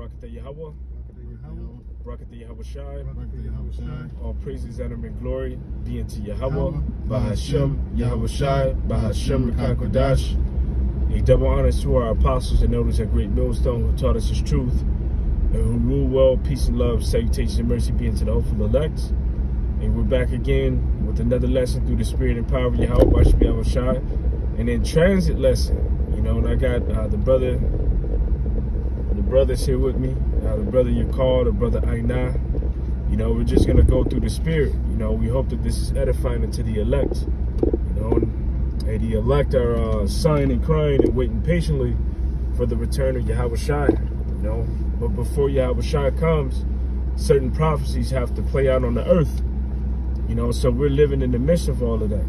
Barakatah Yahweh. Barakatah Yahweh Shai. All praises, honor, and glory be unto Yahweh. Bahashem Yahweh Shai. Bahashem Rekai Kodash. A double honor to our apostles and elders at Great Millstone who taught us his truth and who rule well. Peace and love, salutations and mercy be unto the hopeful elect. And we're back again with another lesson through the spirit and power of Yahweh Bashem Yahweh Shai. And then transit lesson, and I got the brothers here with me. The brother Yakar, the brother Aina. We're just gonna go through the spirit. We hope that this is edifying unto the elect. And the elect are sighing and crying and waiting patiently for the return of Yahweh Shai. But before Yahweh Shai comes, certain prophecies have to play out on the earth. So we're living in the midst of all of that.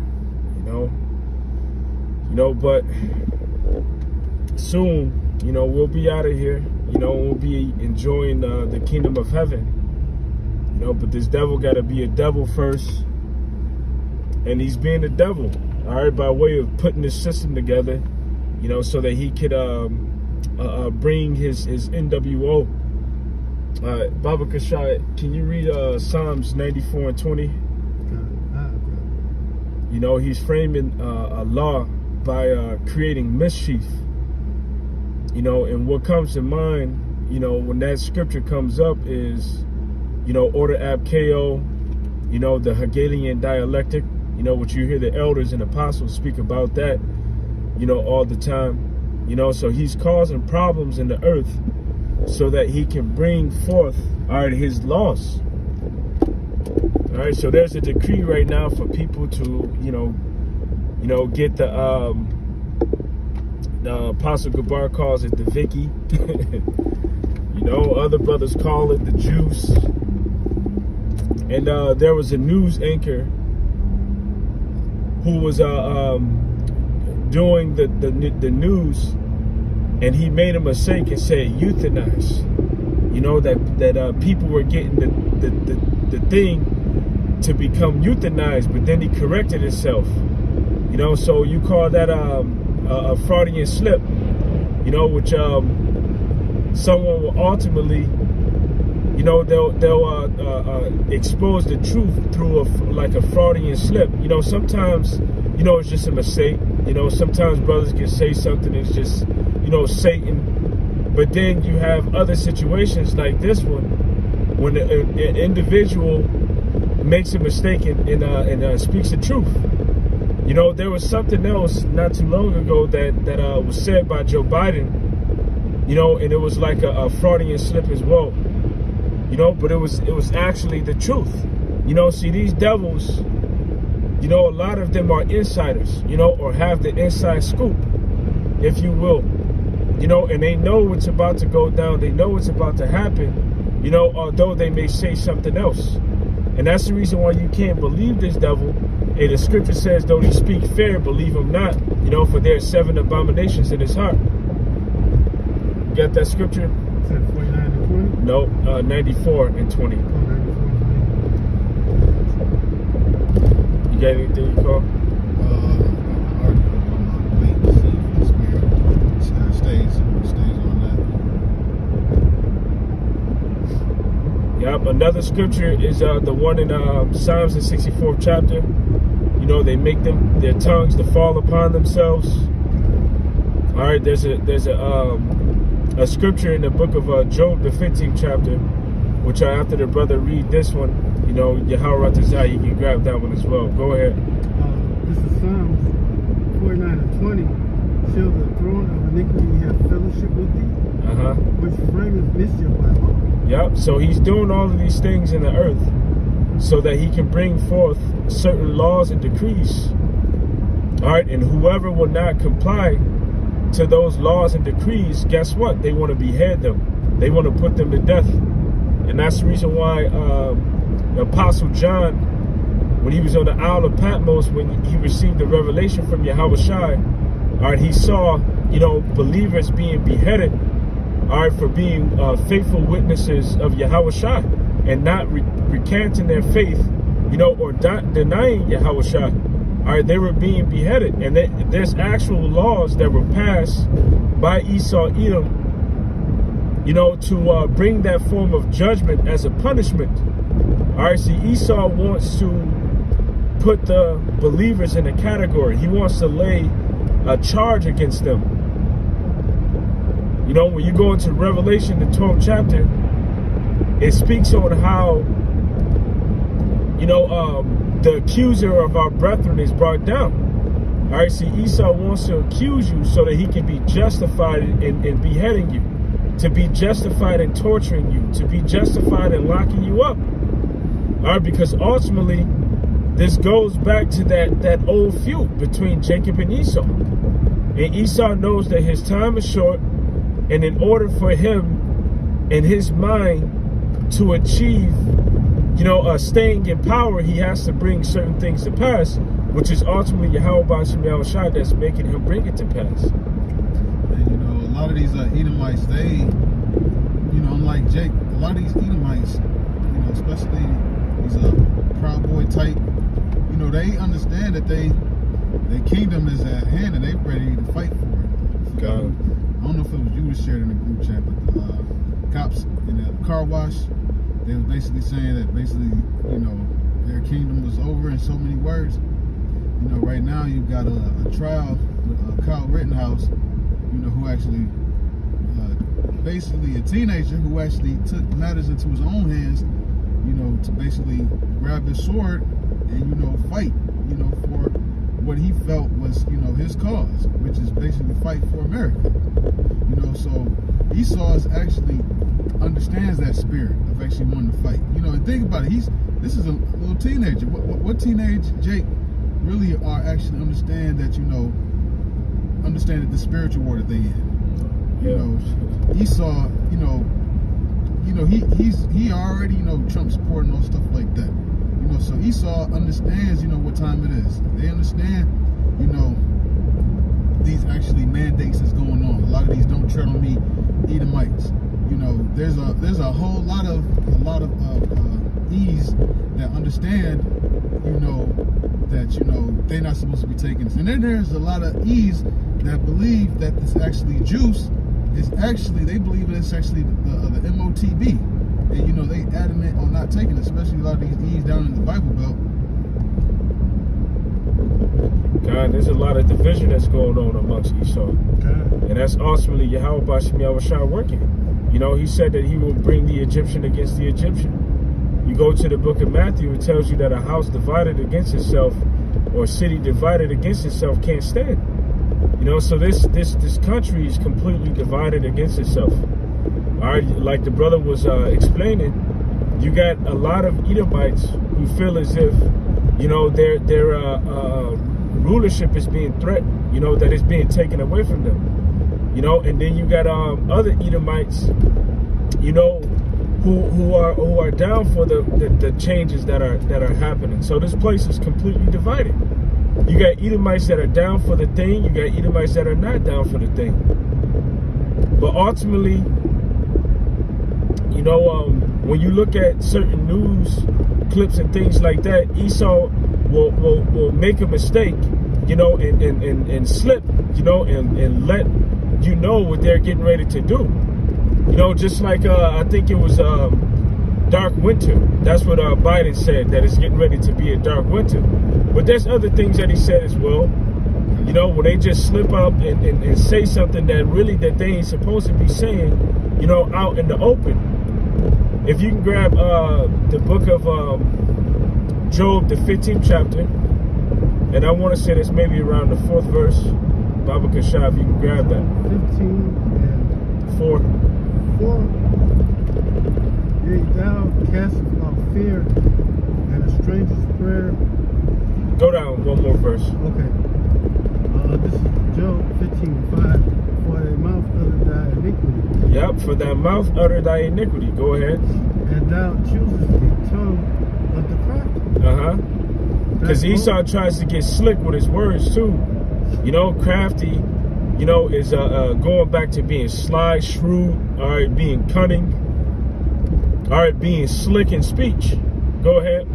But soon, we'll be out of here. We'll be enjoying the kingdom of heaven. But this devil got to be a devil first. And he's being a devil, all right, by way of putting this system together, so that he could bring his NWO. Baba Kashai, can you read Psalms 94 and 20? He's framing a law by creating mischief. And what comes to mind, when that scripture comes up is, order ab ko, the Hegelian dialectic, which you hear the elders and apostles speak about that, all the time. So he's causing problems in the earth so that he can bring forth, all right, his laws. All right, so there's a decree right now for people to, get the Apostle Gabar calls it the Vicky. Other brothers call it the juice. And there was a news anchor who was doing the news, and he made a mistake and said euthanize. That people were getting the thing to become euthanized, but then he corrected himself. So you call that a Freudian slip, which someone will ultimately, they'll expose the truth through a Freudian slip. Sometimes, it's just a mistake. Sometimes brothers can say something, it's just, Satan. But then you have other situations like this one, when an individual makes a mistake and speaks the truth. There was something else not too long ago that was said by Joe Biden, and it was like a Freudian slip as well, but it was actually the truth. See, these devils, a lot of them are insiders, or have the inside scoop, if you will, and they know what's about to go down. They know what's about to happen, although they may say something else. And that's the reason why you can't believe this devil. And the scripture says, though he speak fair, believe him not, for there are 7 abominations in his heart. You got that scripture? Is that 49 and 20? No, 94 and 20. You got anything you call? Yep, another scripture is the one in Psalms, the 64th chapter. They make their tongues to fall upon themselves. All right, there's a scripture in the book of Job, the 15th chapter, which after the brother read this one, Yahweh Ratazah, you can grab that one as well. Go ahead. This is Psalms 49 and 20. Shall the throne of iniquity have fellowship with thee? Which frameth mischief by law. Yep, so he's doing all of these things in the earth so that he can bring forth certain laws and decrees. All right, and whoever will not comply to those laws and decrees, guess what? They want to behead them. They want to put them to death. And that's the reason why the Apostle John, when he was on the Isle of Patmos, when he received the revelation from Yahweh Shai, all right, he saw, believers being beheaded, all right, for being faithful witnesses of Yahweh Shai and not recanting their faith, or denying Yahweh Shai. All right, they were being beheaded. And there's actual laws that were passed by Esau Edom, you know, to bring that form of judgment as a punishment. All right, see, Esau wants to put the believers in a category. He wants to lay a charge against them. You know, when you go into Revelation, the 12th chapter, it speaks on how, you know, the accuser of our brethren is brought down. All right, see, Esau wants to accuse you so that he can be justified in beheading you, to be justified in torturing you, to be justified in locking you up. All right, because ultimately, this goes back to that old feud between Jacob and Esau. And Esau knows that his time is short, and in order for him, in his mind, to achieve, you know, staying in power, he has to bring certain things to pass, which is ultimately Yahweh B'Shem Yahushua that's making him bring it to pass. And, you know, a lot of these Edomites, they, you know, unlike Jake, a lot of these Edomites, you know, especially these Proud Boy type, you know, they understand that their kingdom is at hand and they're ready to fight for it. God. I don't know if it was you that shared in the group chat, but the cops in the car wash, they were basically saying that you know, their kingdom was over in so many words. You know, right now you've got a trial with Kyle Rittenhouse, you know, who actually, basically a teenager who actually took matters into his own hands, you know, to basically grab his sword and, you know, fight, you know, for what he felt was, you know, his cause, which is basically fight for America. You know, so Esau actually understands that spirit of actually wanting to fight. You know, and think about it, this is a little teenager. What teenage Jake really are actually understand that, you know, understand that the spiritual war that they in. You know, Esau, you know, he already, you know, Trump supporting all stuff like that. You know, so Esau understands, you know, what time it is. They understand, you know, these actually mandates that's going on. A lot of these don't tread on me Edomites. You know, there's a whole lot of E's that understand, you know, that, you know, they're not supposed to be taking this. And then there's a lot of E's that believe that this actually juice is actually, they believe it's actually the MOTB. And, you know, they adamant on not taking it, especially a lot of these E's down in the Bible Belt. God, there's a lot of division that's going on amongst Esau. God. And that's ultimately Yahweh B'Shem Yahushua working. You know, he said that he will bring the Egyptian against the Egyptian. You go to the book of Matthew, it tells you that a house divided against itself or a city divided against itself can't stand. You know, so this country is completely divided against itself. All right, like the brother was explaining, you got a lot of Edomites who feel as if, you know, their rulership is being threatened, you know, that it's being taken away from them. You know, and then you got other Edomites, you know, who are down for the changes that are happening. So this place is completely divided. You got Edomites that are down for the thing, you got Edomites that are not down for the thing. But ultimately, you know, when you look at certain news clips and things like that, Esau will make a mistake, you know, and slip, you know, and let you know what they're getting ready to do. You know, just like I think it was dark winter. That's what Biden said, that it's getting ready to be a dark winter. But there's other things that he said as well. You know, when they just slip up and say something that really that they ain't supposed to be saying, you know, out in the open. If you can grab the book of Job, the 15th chapter, and I want to say this maybe around the 4th verse, Baba Kashaf, if you can grab that. 15 and 4. 4. Yea, thou castest out fear and a stranger's prayer. Go down one more verse. Okay. This is Job 15:5. For thy mouth uttered thy iniquity. Yep, for thy mouth uttered thy iniquity. Go ahead. And thou choosest the tongue of the crafty. Because Esau tries to get slick with his words too. You know, crafty, you know, is going back to being sly, shrewd, all right, being cunning, all right, being slick in speech. Go ahead.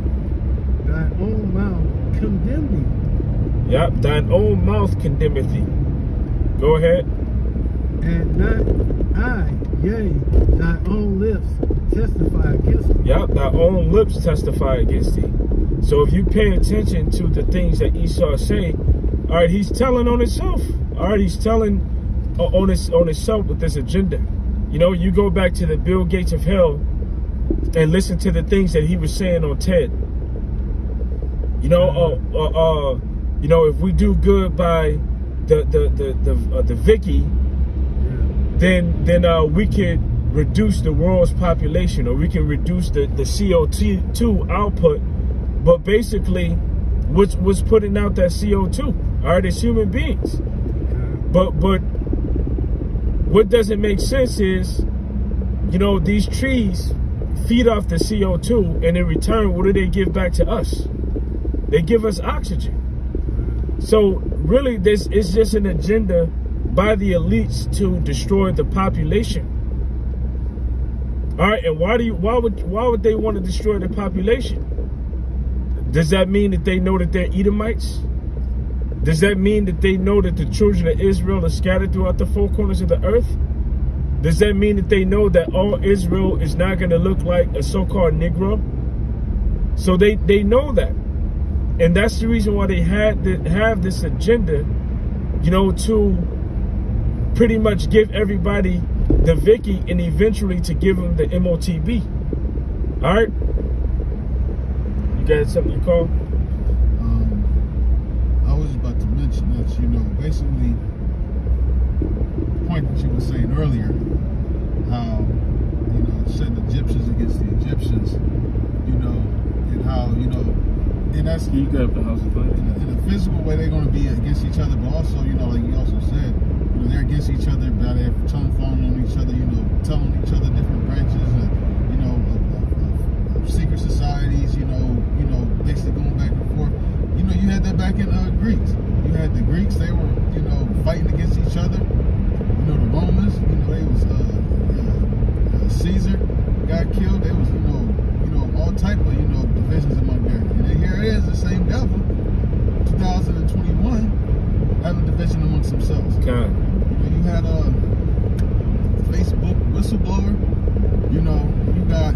Thy own mouth condemn thee. Yep, thine own mouth condemneth thee. Go ahead. And not I Yea, thy own lips testify against thee. Yep, thy own lips testify against thee. So if you pay attention to the things that Esau say, all right, he's telling on himself. All right, he's telling on himself with this agenda. You know, you go back to the Bill Gates of hell and listen to the things that he was saying on TED. You know, if we do good by the Vicky, then we can reduce the world's population, or we can reduce the CO2 output. But basically, what's putting out that CO2? All right, it's human beings. But what doesn't make sense is, you know, these trees feed off the CO2, and in return, what do they give back to us? They give us oxygen. So really, this is just an agenda by the elites to destroy the population. All right, and why would they want to destroy the population? Does that mean that they know that they're Edomites? Does that mean that they know that the children of Israel are scattered throughout the four corners of the earth? Does that mean that they know that all Israel is not going to look like a so-called Negro? So they know that. And that's the reason why they have this agenda, you know, to pretty much give everybody the Vicky and eventually to give them the MOTB. All right? You got something you call? I was about to mention that, you know, basically, the point that you were saying earlier, how, you know, set the Egyptians against the Egyptians, you know, and how, you know, and that's you got the house of in a physical way they're going to be against each other, but also, you know, like you also said, you know, they're against each other by their tongue falling on each other, you know, telling each other different branches and, you know, of secret societies, you know, basically going back and forth. You know, you had that back in Greeks. You had the Greeks; they were, you know, fighting against each other. You know, the Romans. You know, they was Caesar got killed. There was, you know, all type of, you know, divisions among there. And then here it is, the same devil, 2021, having division amongst themselves. Okay. You had a Facebook whistleblower. You know, you got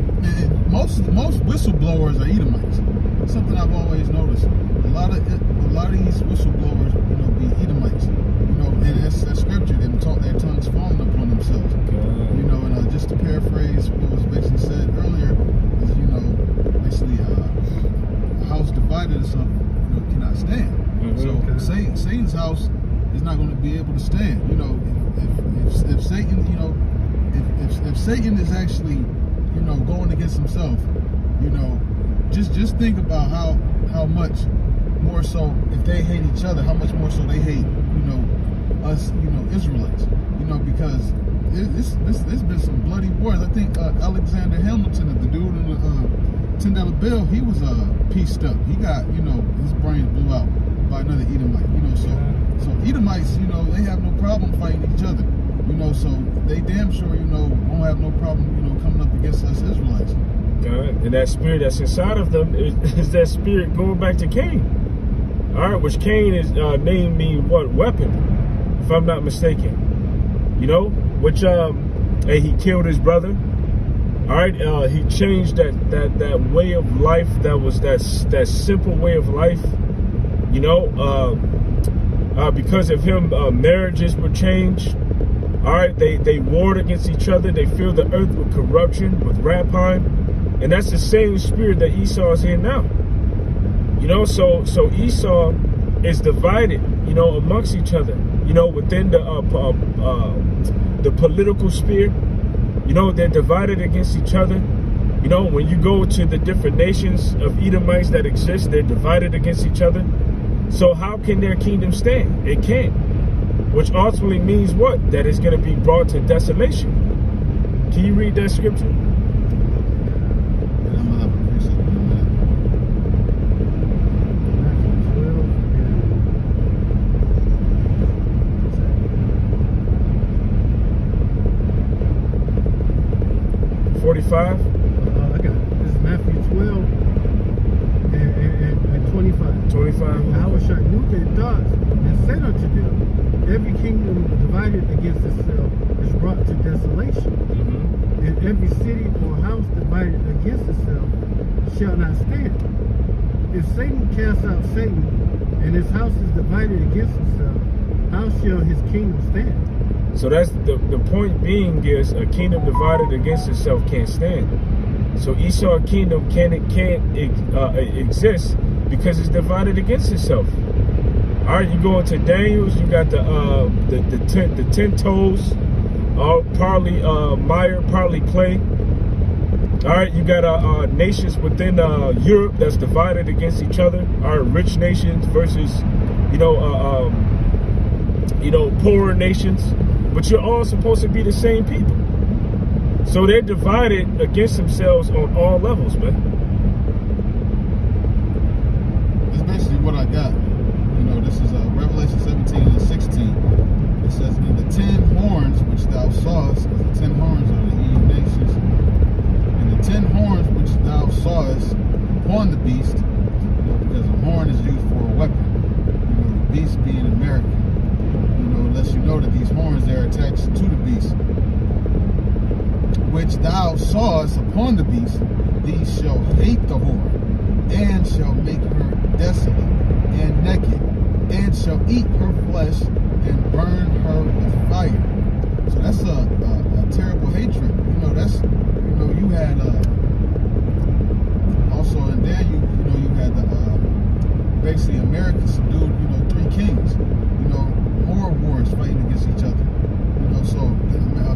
most whistleblowers are Edomites. Something I've always noticed. A lot of these whistleblowers, you know, be Edomites. You know, and that's scripture. They taught their tongues falling upon themselves. You know, and just to paraphrase what was basically said earlier, is, you know, basically a house divided itself, you know, cannot stand. So Satan's house is not going to be able to stand. You know, if Satan, you know, if Satan is actually, you know, going against himself, you know, just think about how much more so if they hate each other, how much more so they hate, you know, us, you know, Israelites, you know, because there's been some bloody wars. I think Alexander Hamilton, the dude in the $10 bill, he was pieced up. He got, you know, his brains blew out by another Edomite, you know. So Edomites, you know, they have no problem fighting each other, you know. So they damn sure, you know, won't have no problem, you know, coming up against us Israelites. And that spirit that's inside of them is that spirit going back to Cain. All right, which Cain is name mean what? Weapon, if I'm not mistaken. You know, which and he killed his brother. All right, he changed that way of life. That was that simple way of life. You know, because of him, marriages were changed. All right, they warred against each other. They filled the earth with corruption, with rapine. And that's the same spirit that Esau is in now. You know, so Esau is divided, you know, amongst each other. You know, within the political sphere, you know, they're divided against each other. You know, when you go to the different nations of Edomites that exist, they're divided against each other. So how can their kingdom stand? It can't. Which ultimately means what? That it's going to be brought to desolation. Can you read that scripture? 45? I got it. This is Matthew 12 and 25. 25. And I will rebuke their thoughts and said unto them, every kingdom divided against itself is brought to desolation. And every city or house divided against itself shall not stand. If Satan casts out Satan, and his house is divided against itself, how shall his kingdom stand? So that's the point being is a kingdom divided against itself can't stand. So Esau's kingdom can't exist because it's divided against itself. All right, you go into Daniel's, you got the 10 toes, all partly mire, partly clay. All right, you got nations within Europe that's divided against each other. All right, rich nations versus poorer nations, but you're all supposed to be the same people. So they're divided against themselves on all levels, man. That's basically what I got. This is Revelation 17 and 16. It says, "In the 10 horns which thou sawest," because the 10 horns are the Eve nations, "and the 10 horns which thou sawest upon the beast," because a horn is used for a weapon. The beast being American. Lets you know that these horns, they're attached to the beast. "Which thou sawest upon the beast, these shall hate the whore, and shall make her desolate and naked, and shall eat her flesh and burn her with fire." So that's a terrible hatred. That's you had also in Daniel, you had the basically America subdued 3 kings. More wars fighting against each other. So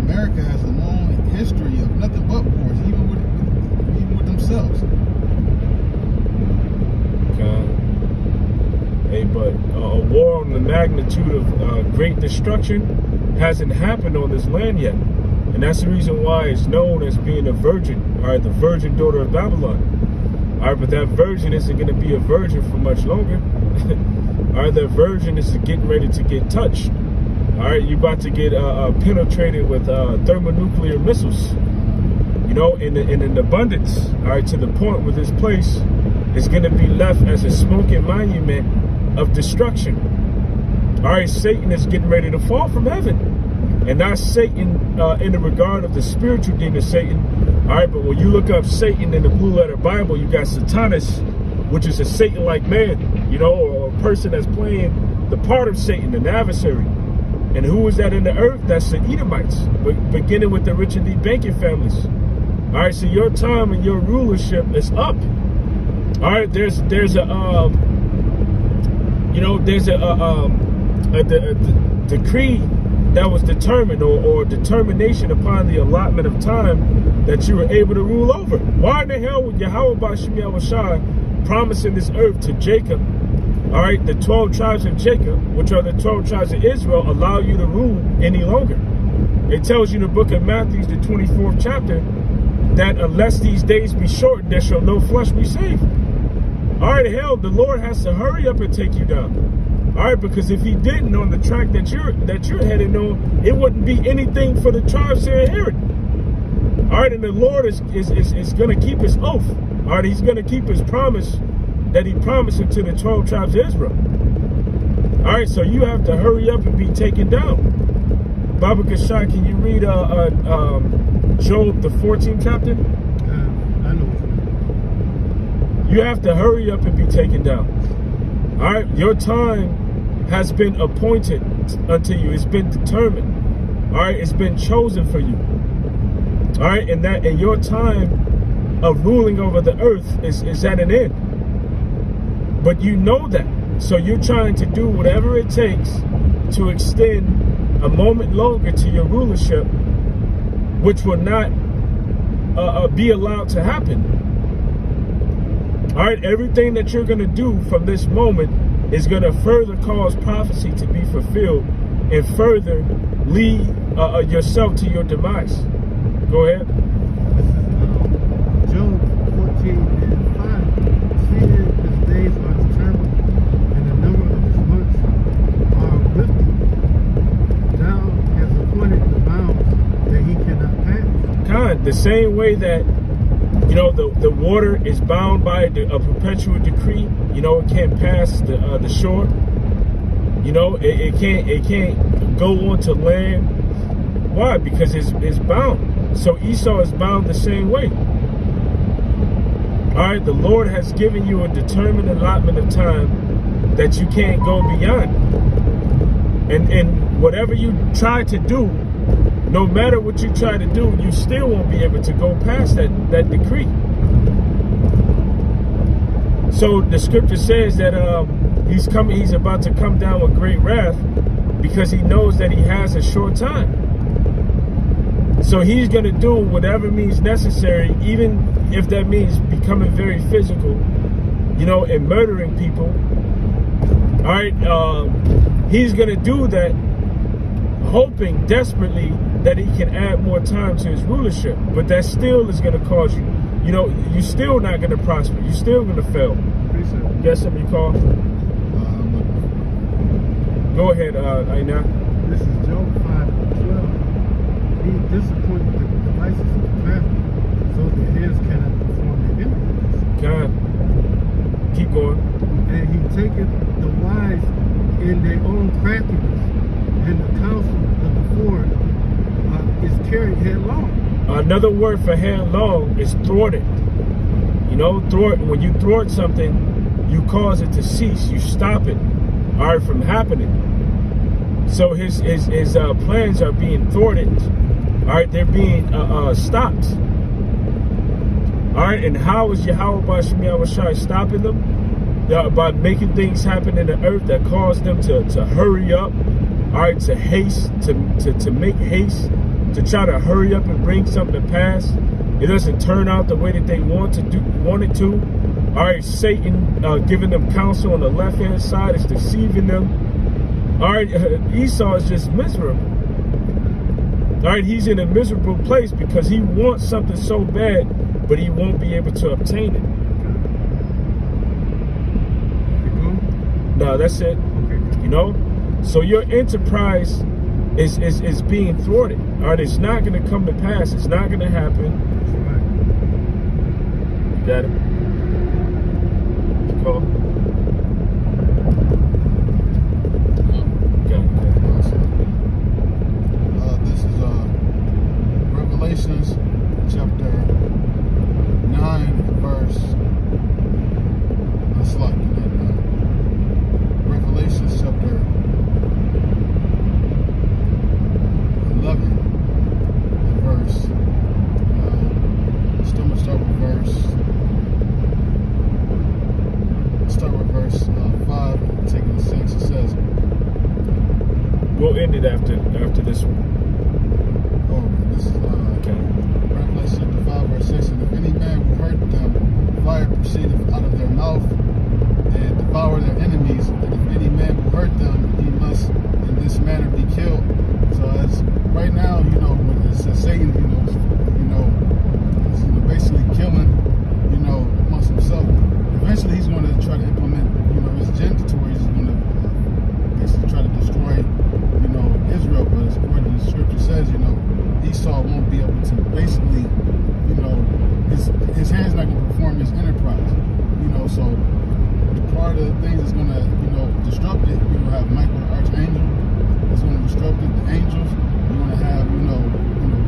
America has a long history of nothing but wars, even with themselves. Hey, but a war on the magnitude of great destruction hasn't happened on this land yet. And that's the reason why it's known as being a virgin, all right, the virgin daughter of Babylon. All right, but that virgin isn't going to be a virgin for much longer. All right, that virgin is getting ready to get touched. All right, you're about to get penetrated with thermonuclear missiles, in an abundance. All right, to the point where this place is going to be left as a smoking monument of destruction. All right, Satan is getting ready to fall from heaven. And not Satan in the regard of the spiritual demon Satan. All right, but when you look up Satan in the Blue Letter Bible, you got Satanus, which is a Satan-like man, or a person that's playing the part of Satan, an adversary. And who is that in the earth? That's the Edomites, beginning with the rich and deep banking families. All right, so your time and your rulership is up. All right, there's a decree that was determined or determination upon the allotment of time that you were able to rule over. Why in the hell would Yahweh Bashim Yahushua promising this earth to Jacob, all right, the 12 tribes of Jacob, which are the 12 tribes of Israel, allow you to rule any longer? It tells you in the book of Matthew, the 24th chapter, that unless these days be shortened, there shall no flesh be saved. All right, hell, the Lord has to hurry up and take you down. All right, because if he didn't, on the track that you're heading on, it wouldn't be anything for the tribes to inherit. All right, and the Lord is going to keep his oath. All right, he's going to keep his promise that he promised to the 12 tribes of Israel. All right, so you have to hurry up and be taken down. Baba Kashai, can you read Job, the 14th chapter? I know. You have to hurry up and be taken down. All right, your time has been appointed unto you. It's been determined. All right, it's been chosen for you. All right, and your time of ruling over the earth is at an end. But you know that. So you're trying to do whatever it takes to extend a moment longer to your rulership, which will not be allowed to happen. All right, everything that you're going to do from this moment is going to further cause prophecy to be fulfilled and further lead yourself to your demise. Go ahead. Job 14:5. Seeing his days are determined, and the number of his months are with thee. Thou hast appointed the bounds that he cannot pass. God, the same way that the water is bound by a perpetual decree. It can't pass the shore. It can't go onto land Why? Because it's bound. So Esau is bound the same way. All right, the Lord has given you a determined allotment of time that you can't go beyond. And whatever you try to do, no matter what you try to do, you still won't be able to go past that decree. So the scripture says that he's about to come down with great wrath because he knows that he has a short time. So he's going to do whatever means necessary, even if that means becoming very physical, you know, and murdering people. All right, he's going to do that, hoping desperately that he can add more time to his rulership. But that still is going to cause you, you know, you're still not going to prosper. You're still going to fail. You got something you call? Go ahead, Aina. This is Job 5:12. He disappointed the devices of the crafty, so that his cannot perform their enterprise. God, keep going. And he taketh the wise in their own craftiness, and the counsel of the foreign is carried headlong. Another word for headlong is thwarted. You know, when you thwart something, you cause it to cease. You stop it, all right, from happening. So his plans are being thwarted. All right, they're being stopped. All right, and how is Yahweh B'Shem Yahushai stopping them? By making things happen in the earth that cause them to hurry up. All right, to haste, to make haste, to try to hurry up and bring something to pass. It doesn't turn out the way that they want it to. All right, Satan giving them counsel on the left-hand side is deceiving them. All right, Esau is just miserable. All right, he's in a miserable place because he wants something so bad, but he won't be able to obtain it. No, that's it. You know, so your enterprise is being thwarted. All right, it's not going to come to pass. It's not going to happen. You got it. Call. This is Revelations chapter 9 verse. Revelations chapter 11 verse. Still gonna start with verse 5, taking the 6. It says, we'll end it after this one. Oh, this is okay. Revelation chapter 5 verse 6. And if any man will hurt them, fire proceedeth out of their mouth and devour their enemies. And if any man will hurt them, he must in this manner be killed. So as right now, you know, when it says Satan, is basically killing, amongst himself. Eventually, he's going to try to implement, his agenda to where he's going to basically try to destroy, Israel. But according to the scripture says, Esau won't be able to basically, his hand's not going to perform his enterprise. So part of the things that's going to, disrupt it, you're going to have Michael the Archangel that's going to disrupt it, the angels. You're going to have,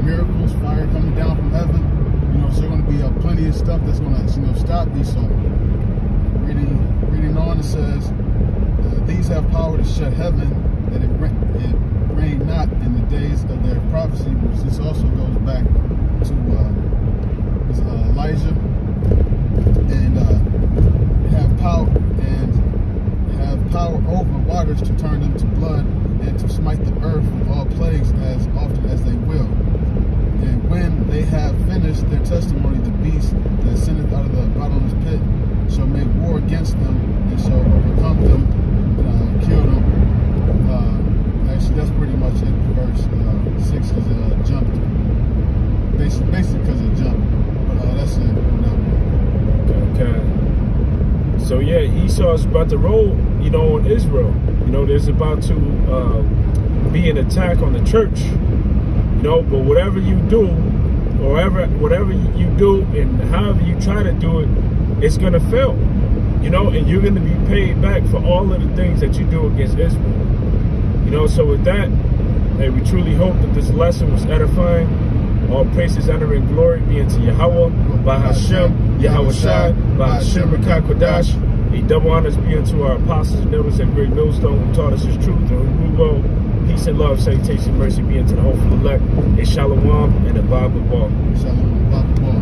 miracles, fire coming down from heaven. So there's going to be plenty of stuff that's going to, stop Esau. Reading on, it says, these have power to shut heaven, that it rain not in the days of their prophecy, which this also goes back to Elijah. And have power over waters to turn them to blood, and to smite the earth with all plagues as often as they will. And when they have finished their testimony, the beast that sinneth out of the bottomless pit shall make war against them, and shall overcome them, kill them. Actually, that's pretty much it. Verse 6 is jumped. Basically because it jumped. But that's it. Okay. So yeah, Esau's about to roll, on Israel. There's about to be an attack on the church. But whatever you do, or whatever you do, and however you try to do it, it's gonna fail. And you're gonna be paid back for all of the things that you do against Israel. So with that, Hey, we truly hope that this lesson was edifying. All praises, honor, and glory be unto Yahweh, by Hashem, Yahweh Shai, by Hashem, Rekah Kodash. A double honors be unto our apostles and elders at Great Millstone who taught us his truth and who grew well. Peace and love, salutation, mercy be unto the hopeful elect. A shalom and a Bible ball. Shalom, Bible ball.